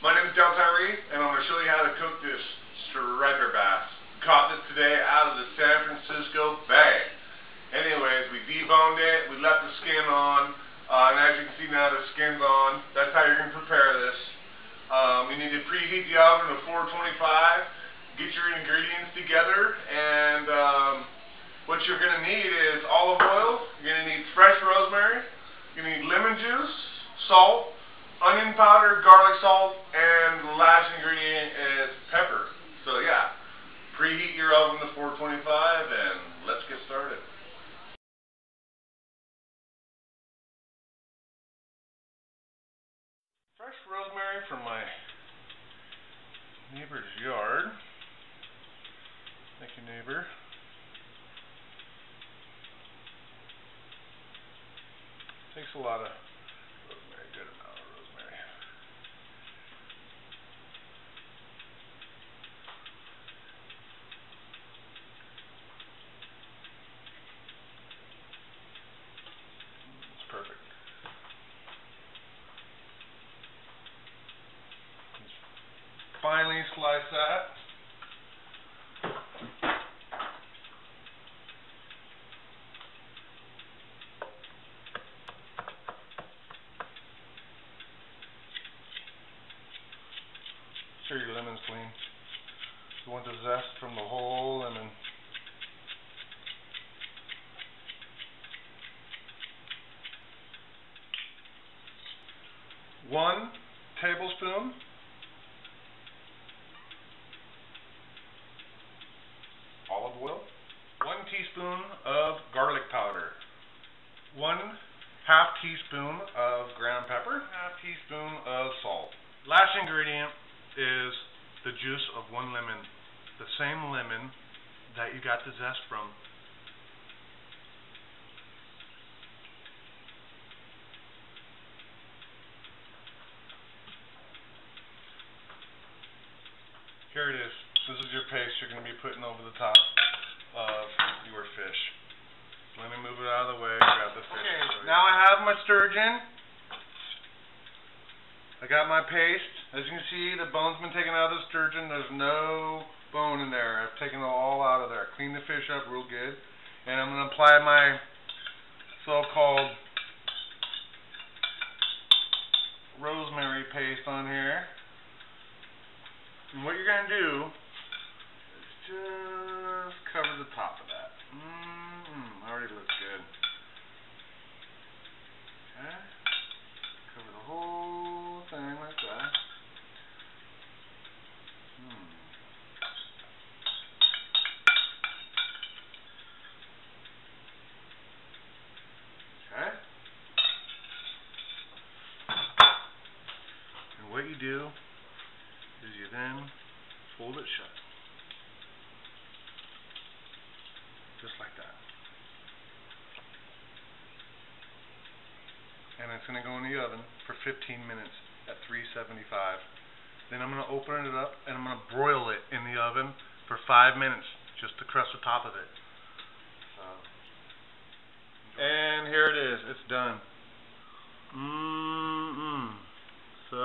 My name is and I'm going to show you how to cook this striper bass. Caught this today out of the San Francisco Bay. Anyways, we deboned it, we left the skin on, and as you can see now the skin's on. That's how you're going to prepare this. You need to preheat the oven to 425, get your ingredients together, and what you're going to need is olive oil, you're going to need fresh rosemary, you're going to need lemon juice, salt, onion powder, garlic salt, and the last ingredient is pepper. So yeah, preheat your oven to 425 and let's get started. Fresh rosemary from my neighbor's yard. Thank you, neighbor. Takes a lot of rosemary, good amount of rosemary. It's perfect. Finely slice that. Sure your lemon's clean. You want the zest from the whole lemon. One tablespoon olive oil. 1 teaspoon of garlic powder. 1/2 teaspoon of ground pepper. 1/2 teaspoon of salt. Last ingredient is the juice of 1 lemon, the same lemon that you got the zest from. Here it is. This is your paste you're going to be putting over the top of your fish. Let me move it out of the way. Grab the fish. Okay, now I have my sturgeon. I got my paste. As you can see, the bone's been taken out of the sturgeon. There's no bone in there. I've taken it all out of there. Cleaned the fish up real good. And I'm going to apply my so-called rosemary paste on here. And what you're going to do is just cover the top of that. Already looks good. Okay. Cover the whole thing like that. Okay. And what you do is you then fold it shut. Just like that. And it's going to go in the oven for 15 minutes at 375. Then I'm going to open it up and I'm going to broil it in the oven for 5 minutes just to crust the top of it. And here it is. It's done. So